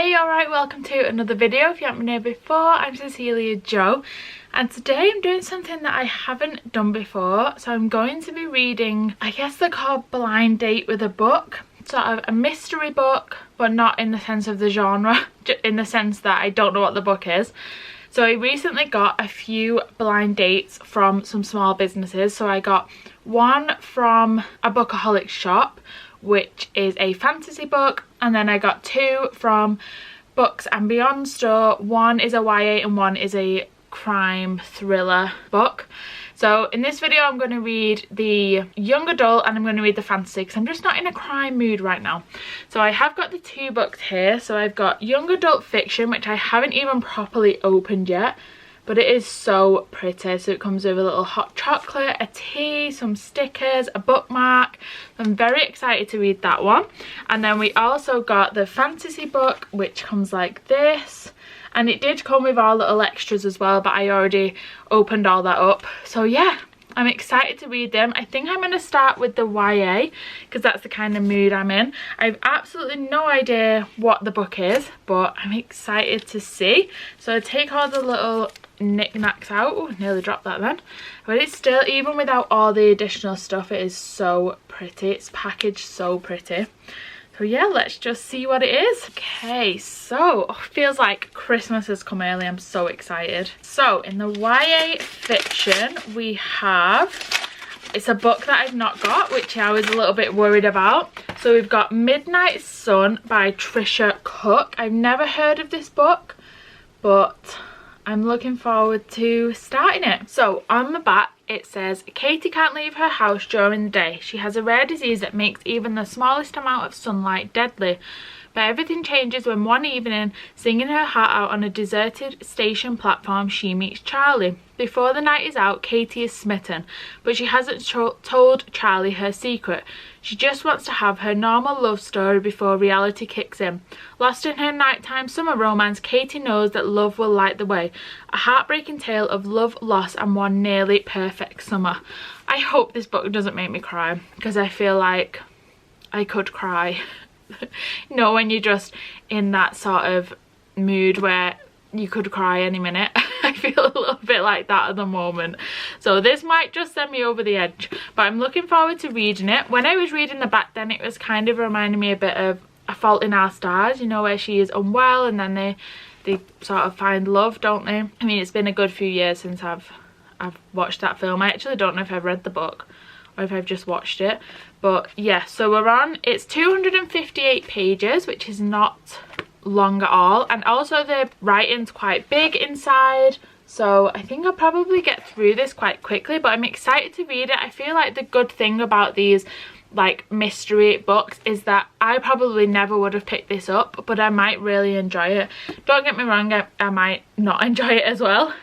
Hey, alright, welcome to another video. If you haven't been here before, I'm Cecilia Jo, and today I'm doing something that I haven't done before. So I'm going to be reading, I guess they're called blind date with a book, sort of a mystery book, but not in the sense of the genre, in the sense that I don't know what the book is. So I recently got a few blind dates from some small businesses. So I got one from a bookaholic shop, which is a fantasy book, and then I got two from Books and Beyond store. One is a YA and one is a crime thriller book. So in this video I'm going to read the young adult and I'm going to read the fantasy because I'm just not in a crime mood right now. So I have got the two books here. So I've got young adult fiction, which I haven't even properly opened yet, but it is so pretty. So it comes with a little hot chocolate, a tea, some stickers, a bookmark. I'm very excited to read that one. And then we also got the fantasy book, which comes like this. And it did come with our little extras as well, but I already opened all that up. So yeah, I'm excited to read them. I think I'm going to start with the YA because that's the kind of mood I'm in. I have absolutely no idea what the book is, but I'm excited to see. So I take all the little knickknacks out. Oh, nearly dropped that then. But it's still, even without all the additional stuff, it is so pretty. It's packaged so pretty. So yeah, let's just see what it is. Okay, so feels like Christmas has come early. I'm so excited. So in the YA fiction, we have, it's a book that I've not got, which I was a little bit worried about. So we've got Midnight Sun by Trisha Cook. I've never heard of this book, but I'm looking forward to starting it. So on the back it says, Katie can't leave her house during the day. She has a rare disease that makes even the smallest amount of sunlight deadly. But everything changes when one evening, singing her heart out on a deserted station platform, she meets Charlie. Before the night is out, Katie is smitten, but she hasn't told Charlie her secret. She just wants to have her normal love story before reality kicks in. Lost in her nighttime summer romance, Katie knows that love will light the way. A heartbreaking tale of love, loss, and one nearly perfect summer. I hope this book doesn't make me cry, because I feel like I could cry. You know, when you're just in that sort of mood where you could cry any minute. I feel a little bit like that at the moment. So this might just send me over the edge, but I'm looking forward to reading it. When I was reading the back then, it was kind of reminding me a bit of A Fault in Our Stars, you know, where she is unwell and then they sort of find love, don't they? I mean, it's been a good few years since I've watched that film. I actually don't know if I've read the book or if I've just watched it, but yeah. So we're on, it's 258 pages, which is not long at all, and also the writing's quite big inside, so I think I'll probably get through this quite quickly, but I'm excited to read it. I feel like the good thing about these like mystery books is that I probably never would have picked this up, but I might really enjoy it. Don't get me wrong, I might not enjoy it as well,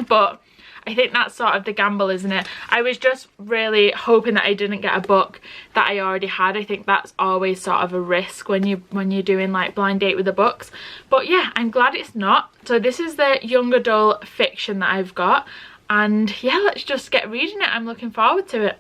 but I think that's sort of the gamble, isn't it? I was just really hoping that I didn't get a book that I already had. I think that's always sort of a risk when you're doing like blind date with the books. But yeah, I'm glad it's not. So this is the young adult fiction that I've got, and yeah, let's just get reading it. I'm looking forward to it.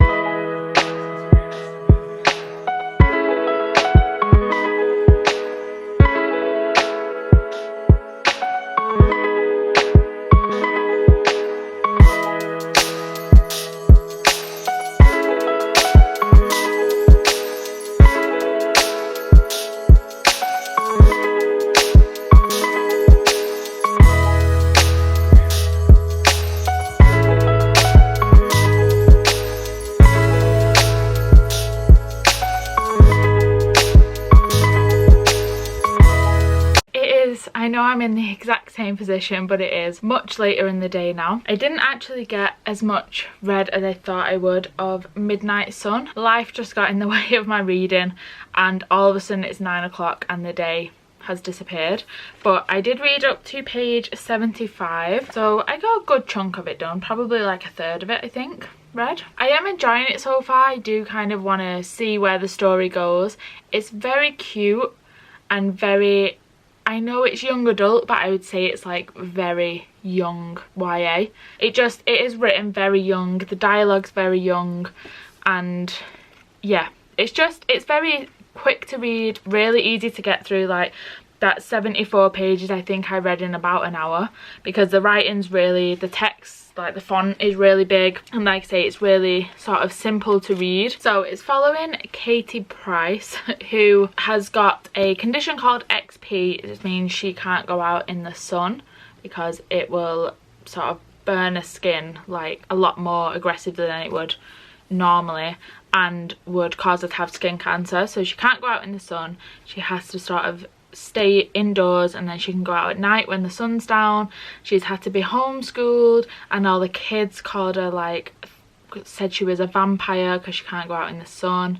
I know I'm in the exact same position, but it is much later in the day now. I didn't actually get as much read as I thought I would of Midnight Sun. Life just got in the way of my reading, and all of a sudden it's 9 o'clock and the day has disappeared. But I did read up to page 75, so I got a good chunk of it done, probably like a third of it I think read. I am enjoying it so far. I do kind of want to see where the story goes. It's very cute and very, I know it's young adult, but I would say it's like very young YA. It is written very young, the dialogue's very young, and yeah, it's very quick to read, really easy to get through. Like That's 74 pages. I think I read in about an hour, because the writing's really, the text, like the font is really big, and like I say, it's really sort of simple to read. So it's following Katie Price, who has got a condition called XP. It means she can't go out in the sun because it will sort of burn her skin like a lot more aggressive than it would normally, and would cause her to have skin cancer. So she can't go out in the sun. She has to sort of stay indoors, and then she can go out at night when the sun's down. She's had to be homeschooled, and all the kids called her, like, said she was a vampire because she can't go out in the sun.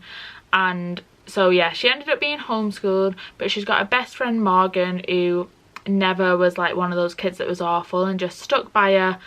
And so yeah, she ended up being homeschooled, but she's got a best friend Morgan, who never was like one of those kids that was awful and just stuck by her.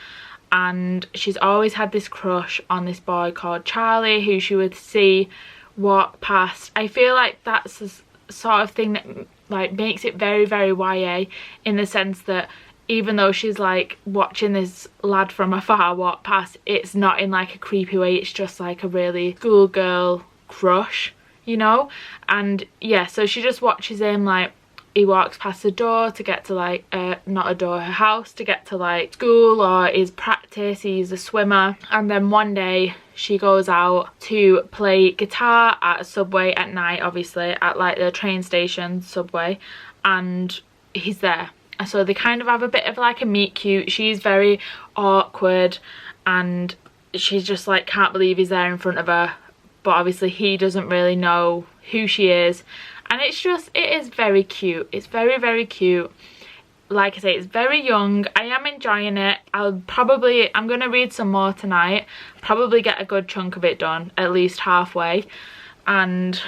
And she's always had this crush on this boy called Charlie, who she would see walk past. I feel like that's the sort of thing that like makes it very, very YA, in the sense that even though she's like watching this lad from afar walk past, it's not in like a creepy way, it's just like a really schoolgirl crush, you know. And yeah, so she just watches him, like he walks past the door to get to like not a door, her house, to get to like school or his practice. He's a swimmer. And then one day she goes out to play guitar at a Subway at night, obviously at like the train station Subway, and he's there. So they kind of have a bit of like a meet cute. She's very awkward and she's just like can't believe he's there in front of her, but obviously he doesn't really know who she is. And it's just, it is very cute. It's very, very cute. Like I say, it's very young. I am enjoying it. I'm going to read some more tonight. Probably get a good chunk of it done, at least halfway. And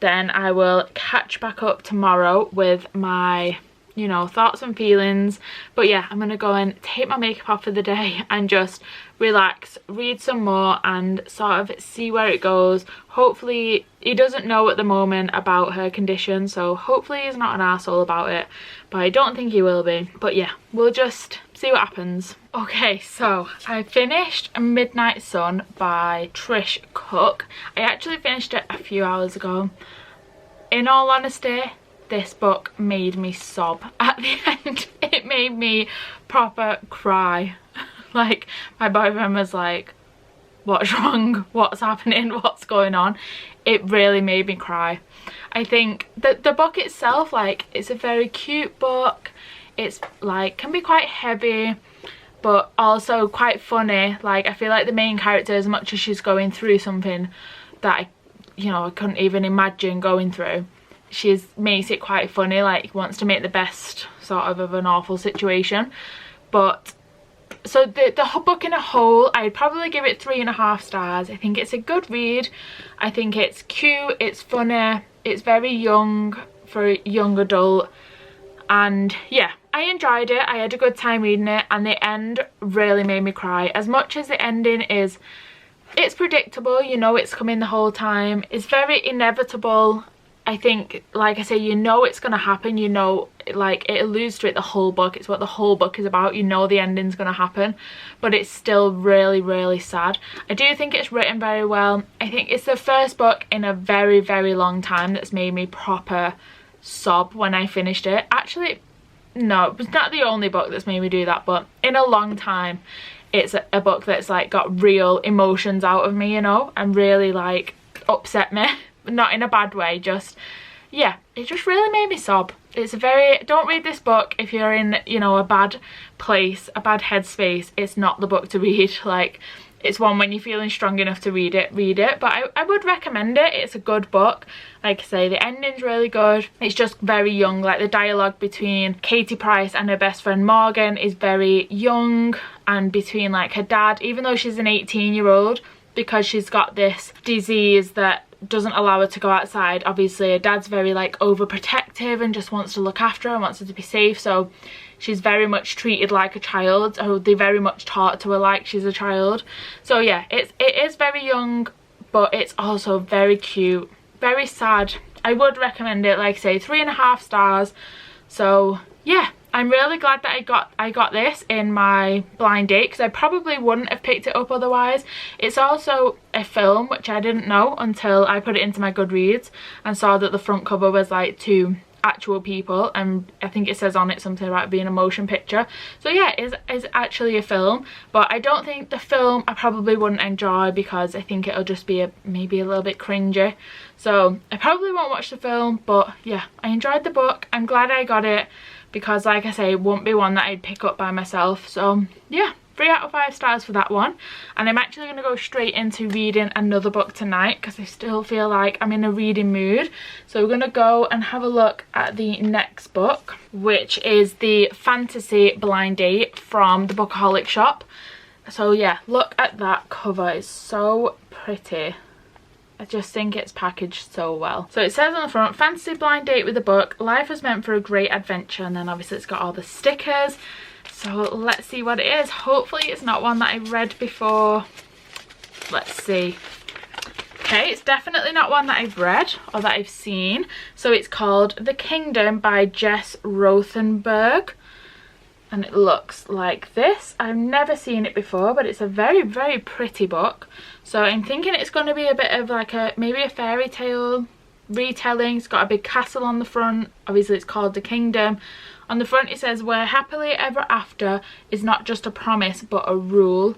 then I will catch back up tomorrow with my, you know, thoughts and feelings. But yeah, I'm going to go and take my makeup off for the day and just relax, read some more and sort of see where it goes. Hopefully he doesn't know at the moment about her condition, so hopefully he's not an arsehole about it, but I don't think he will be. But yeah, we'll just see what happens. Okay, so I finished Midnight Sun by Trish Cook. I actually finished it a few hours ago. In all honesty, this book made me sob at the end. It made me proper cry. Like, my boyfriend was like, what's wrong? What's happening? What's going on? It really made me cry. I think that the book itself, like, it's a very cute book. It's like, can be quite heavy, but also quite funny. Like, I feel like the main character, as much as she's going through something that I couldn't even imagine going through, she makes it quite funny, like wants to make the best sort of an awful situation. But so the book in a whole, I'd probably give it 3.5 stars. I think it's a good read. I think it's cute, it's funny, it's very young for a young adult, and yeah, I enjoyed it. I had a good time reading it, and the end really made me cry. As much as the ending is, it's predictable, you know it's coming the whole time, it's very inevitable. I think, like I say, you know it's going to happen, you know, like it alludes to it the whole book, it's what the whole book is about, you know the ending's going to happen, but it's still really, really sad. I do think it's written very well. I think it's the first book in a very, very long time that's made me proper sob when I finished it. Actually, no, it was not the only book that's made me do that, but in a long time, it's a book that's like got real emotions out of me, you know, and really like upset me. Not in a bad way, just, yeah, it just really made me sob. It's a very, don't read this book if you're in, you know, a bad place, a bad headspace. It's not the book to read. Like, it's one when you're feeling strong enough to read it, but I would recommend it. It's a good book. Like I say, the ending's really good. It's just very young. Like, the dialogue between Katie Price and her best friend Morgan is very young, and between like her dad, even though she's an 18-year-old, because she's got this disease that doesn't allow her to go outside. Obviously her dad's very like overprotective and just wants to look after her and wants her to be safe, so she's very much treated like a child, or they very much taught to her like she's a child. So yeah, it is very young, but it's also very cute, very sad. I would recommend it. Like I say, 3.5 stars. So yeah, I'm really glad that I got this in my blind date, because I probably wouldn't have picked it up otherwise. It's also a film, which I didn't know until I put it into my Goodreads and saw that the front cover was like 2 actual people, and I think it says on it something about being a motion picture. So yeah, it is actually a film, but I don't think the film I probably wouldn't enjoy because I think it'll just be maybe a little bit cringy. So I probably won't watch the film, but yeah, I enjoyed the book. I'm glad I got it because, like I say, it won't be one that I'd pick up by myself. So yeah, 3 out of 5 stars for that one. And I'm actually going to go straight into reading another book tonight because I still feel like I'm in a reading mood. So we're going to go and have a look at the next book, which is the Fantasy Blind Date from the Bookaholic shop. So yeah, look at that cover, it's so pretty. I just think it's packaged so well. So it says on the front, Fantasy Blind Date with a Book, life was meant for a great adventure. And then obviously it's got all the stickers. So let's see what it is. Hopefully it's not one that I've read before. Let's see. Okay, it's definitely not one that I've read or that I've seen. So it's called The Kingdom by Jess Rothenberg. And it looks like this. I've never seen it before, but it's a very, very pretty book. So I'm thinking it's going to be a bit of like maybe a fairy tale retelling. It's got a big castle on the front. Obviously it's called The Kingdom. On the front it says, where happily ever after is not just a promise but a rule.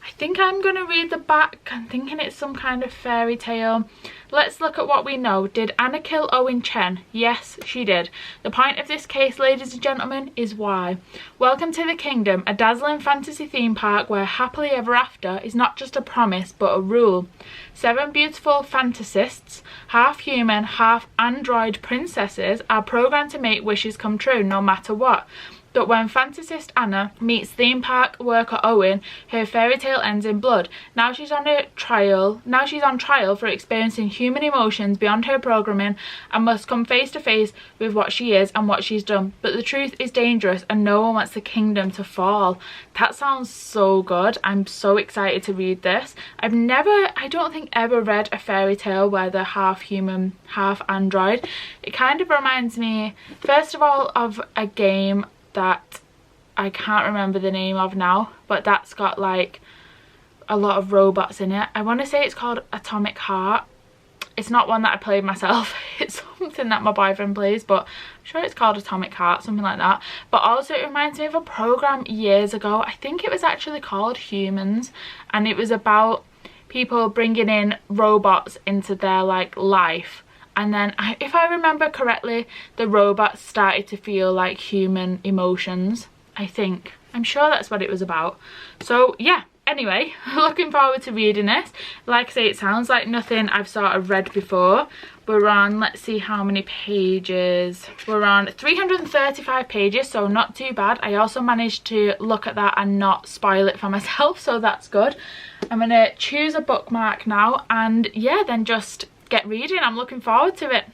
I think I'm going to read the back. I'm thinking it's some kind of fairy tale. Let's look at what we know. Did Anna kill Owen Chen? Yes, she did. The point of this case, ladies and gentlemen, is why. Welcome to the Kingdom, a dazzling fantasy theme park where happily ever after is not just a promise but a rule. 7 beautiful fantasists, half human, half android princesses are programmed to make wishes come true no matter what. But when fantasist Anna meets theme park worker Owen, her fairy tale ends in blood. Now she's on trial for experiencing human emotions beyond her programming and must come face to face with what she is and what she's done. But the truth is dangerous and no one wants the kingdom to fall. That sounds so good. I'm so excited to read this. I don't think ever read a fairy tale where they're half human, half android. It kind of reminds me, first of all, of a game that I can't remember the name of now, but that's got like a lot of robots in it. I want to say it's called Atomic Heart. It's not one that I played myself. It's something that my boyfriend plays, but I'm sure it's called Atomic Heart, something like that. But also it reminds me of a program years ago. I think it was actually called Humans, and it was about people bringing in robots into their like life. And then, if I remember correctly, the robots started to feel like human emotions, I think. I'm sure that's what it was about. So, yeah. Anyway, looking forward to reading this. Like I say, it sounds like nothing I've sort of read before. We're on, let's see how many pages. We're on 335 pages, so not too bad. I also managed to look at that and not spoil it for myself, so that's good. I'm going to choose a bookmark now and, yeah, then just get reading. I'm looking forward to it.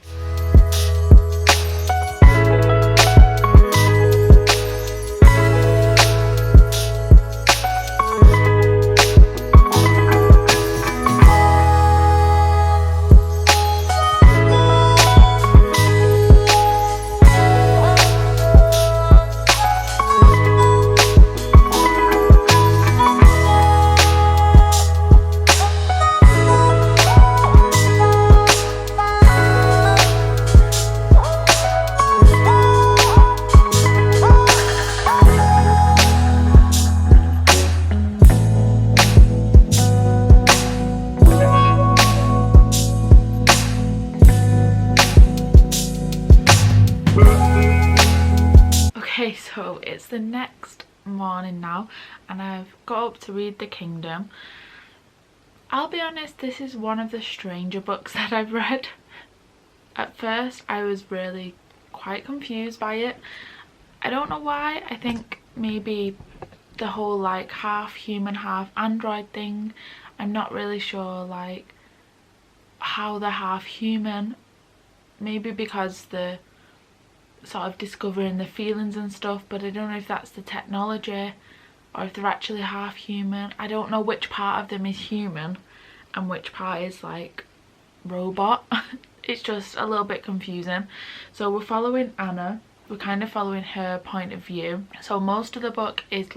Okay, so it's the next morning now and I've got up to read The Kingdom. I'll be honest, this is one of the stranger books that I've read. At first I was really quite confused by it. I don't know why. I think maybe the whole like half human half android thing. I'm not really sure like how they're half human. Maybe because the sort of discovering the feelings and stuff, but I don't know if that's the technology or if they're actually half human. I don't know which part of them is human and which part is like robot. It's just a little bit confusing. So we're following Anna. We're kind of following her point of view. So most of the book is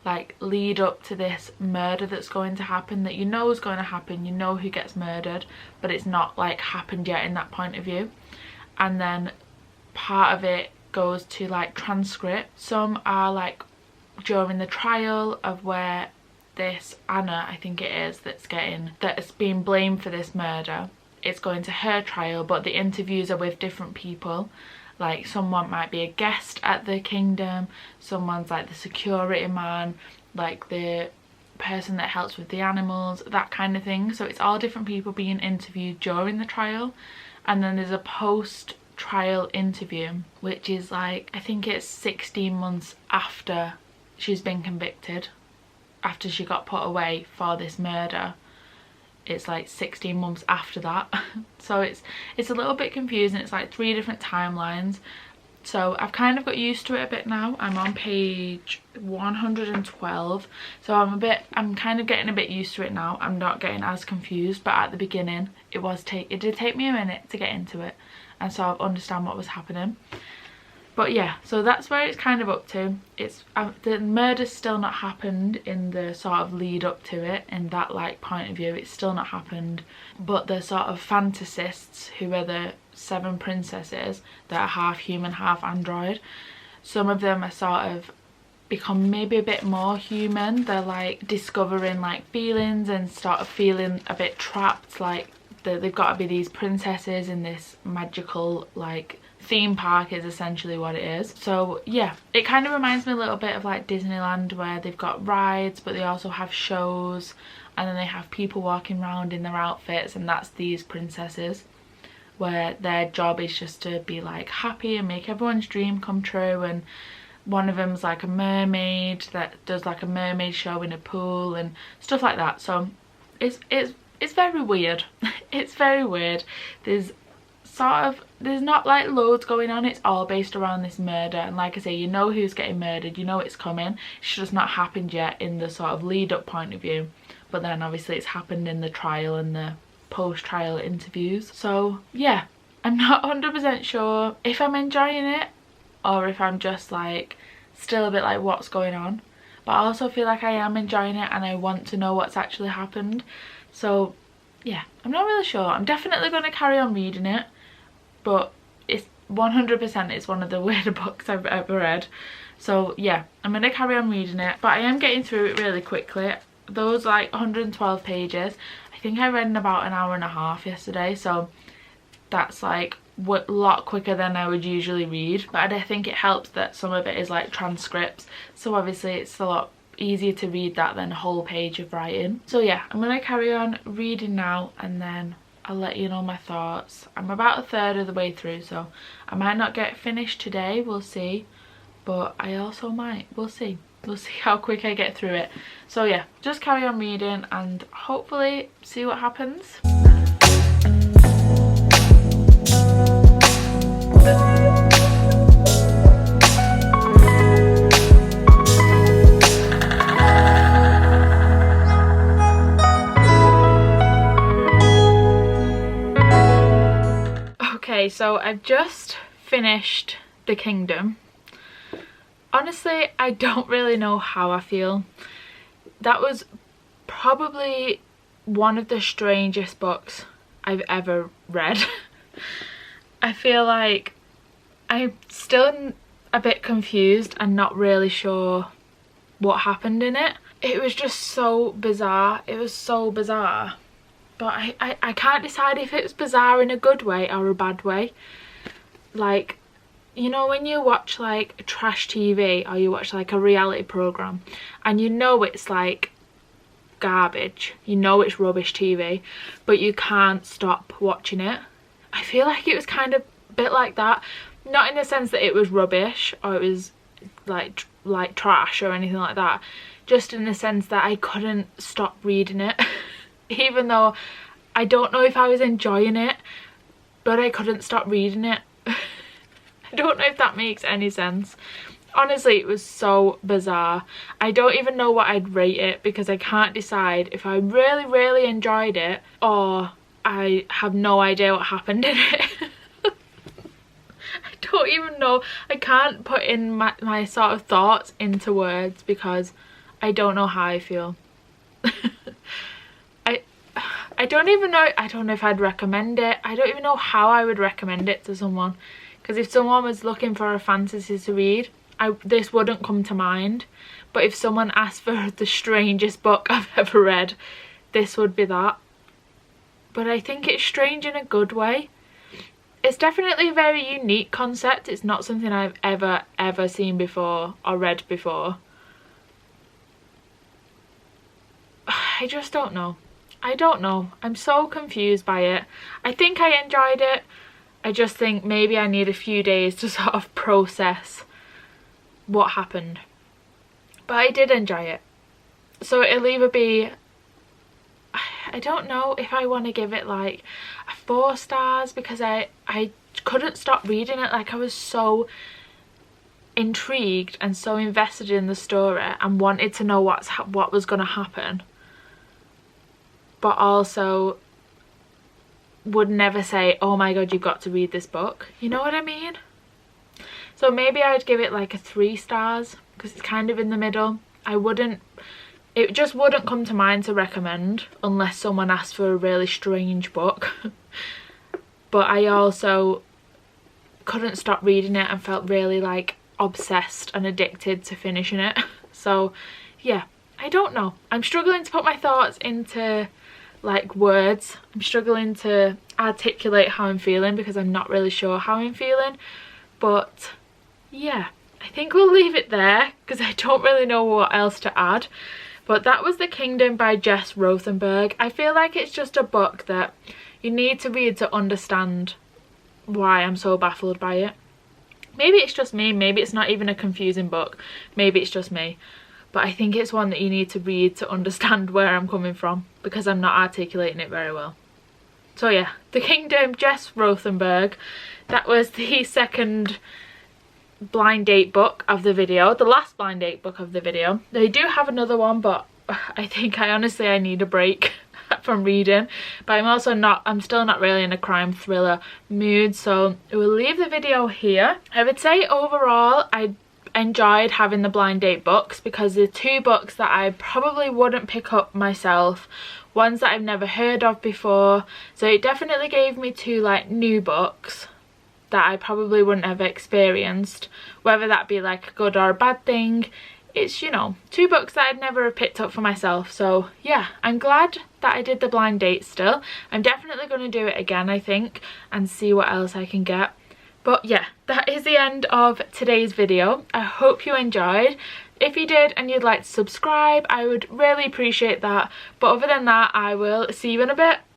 like lead up to this murder that's going to happen, that you know is going to happen. You know who gets murdered, but it's not like happened yet in that point of view. And then part of it goes to like transcript. Some are like during the trial of where this Anna, I think it is, that's being blamed for this murder. It's going to her trial, but the interviews are with different people. Like someone might be a guest at the kingdom, someone's like the security man, like the person that helps with the animals, that kind of thing. So it's all different people being interviewed during the trial. And then there's a post-trial interview, which is like, I think it's 16 months after she's been convicted, after she got put away for this murder. It's like 16 months after that. So it's a little bit confusing. It's like 3 different timelines. So I've kind of got used to it a bit now. I'm on page 112. So I'm kind of getting a bit used to it now. I'm not getting as confused, but at the beginning it did take me a minute to get into it and sort of understand what was happening. But yeah, so that's where it's kind of up to. It's the murder's still not happened in the sort of lead up to it, in that like point of view. It's still not happened, but the sort of fantasists, who are the 7 princesses that are half human, half android, some of them are sort of become maybe a bit more human. They're like discovering like feelings and sort of feeling a bit trapped, like they've got to be these princesses in this magical like theme park is essentially what it is. So yeah, it kind of reminds me a little bit of like Disneyland, where they've got rides but they also have shows, and then they have people walking around in their outfits, and that's these princesses, where their job is just to be like happy and make everyone's dream come true. And one of them's like a mermaid that does like a mermaid show in a pool and stuff like that. So it's very weird. It's very weird. There's not like loads going on. It's all based around this murder, and like I say, you know who's getting murdered, you know it's coming. It's just not happened yet in the sort of lead up point of view, but then obviously it's happened in the trial and the post-trial interviews. So yeah, I'm not 100% sure if I'm enjoying it or if I'm just like still a bit like what's going on, but I also feel like I am enjoying it and I want to know what's actually happened. So yeah, I'm not really sure. I'm definitely going to carry on reading it, but it's 100% it's one of the weirder books I've ever read. So yeah, I'm going to carry on reading it, but I am getting through it really quickly. Those like 112 pages, I think I read in about an hour and a half yesterday, so that's like a lot quicker than I would usually read. But I think it helps that some of it is like transcripts, so obviously it's a lot easier to read that than a whole page of writing. So yeah, I'm going to carry on reading now and then I'll let you know my thoughts. I'm about a third of the way through, so I might not get finished today, we'll see, but I also might. We'll see how quick I get through it. So yeah, just carry on reading and hopefully see what happens. Okay, so I've just finished The Kingdom. Honestly, I don't really know how I feel. That was probably one of the strangest books I've ever read. I feel like I'm still a bit confused and not really sure what happened in it. It was just so bizarre. It was so bizarre. But I can't decide if it was bizarre in a good way or a bad way. Like, you know when you watch like trash TV or you watch like a reality program and you know it's like garbage, you know it's rubbish TV, but you can't stop watching it? I feel like it was kind of a bit like that. Not in the sense that it was rubbish or it was like trash or anything like that, just in the sense that I couldn't stop reading it. Even though I don't know if I was enjoying it, but I couldn't stop reading it. I don't know if that makes any sense. Honestly, it was so bizarre. I don't even know what I'd rate it because I can't decide if I really enjoyed it or I have no idea what happened in it. I don't even know. I can't put in my sort of thoughts into words because I don't know how I feel. I don't even know. I don't know if I'd recommend it. I don't even know how I would recommend it to someone Because if someone was looking for a fantasy to read, this wouldn't come to mind. But if someone asked for the strangest book I've ever read, this would be that. But I think it's strange in a good way. It's definitely a very unique concept. It's not something I've ever seen before or read before. I just don't know. I don't know. I'm so confused by it. I think I enjoyed it. I just think maybe I need a few days to sort of process what happened. But I did enjoy it. So it'll either be, I don't know if I want to give it like a 4 stars, because I couldn't stop reading it. Like, I was so intrigued and so invested in the story and wanted to know what was going to happen, but also would never say, oh my god, you've got to read this book. You know what I mean? So maybe I'd give it like a 3 stars, because it's kind of in the middle. It just wouldn't come to mind to recommend unless someone asked for a really strange book. But I also couldn't stop reading it and felt really like obsessed and addicted to finishing it. So yeah, I don't know. I'm struggling to put my thoughts into like words. I'm struggling to articulate how I'm feeling because I'm not really sure how I'm feeling. But yeah, I think we'll leave it there because I don't really know what else to add. But that was The Kingdom by Jess Rothenberg. I feel like it's just a book that you need to read to understand why I'm so baffled by it. Maybe it's just me, maybe it's not even a confusing book, maybe it's just me. But I think it's one that you need to read to understand where I'm coming from, because I'm not articulating it very well. So yeah, The Kingdom, Jess Rothenberg. That was the second blind date book of the video, the last blind date book of the video. They do have another one, but I think I need a break from reading. But I'm still not really in a crime thriller mood, so we'll leave the video here. I would say overall I enjoyed having the blind date books, because they're 2 books that I probably wouldn't pick up myself, ones that I've never heard of before. So it definitely gave me 2 like new books that I probably wouldn't have experienced, whether that be like a good or a bad thing. It's, you know, 2 books that I'd never have picked up for myself. So yeah, I'm glad that I did the blind date still. I'm definitely going to do it again, I think, and see what else I can get. But yeah, that is the end of today's video. I hope you enjoyed. If you did and you'd like to subscribe, I would really appreciate that. But other than that, I will see you in a bit.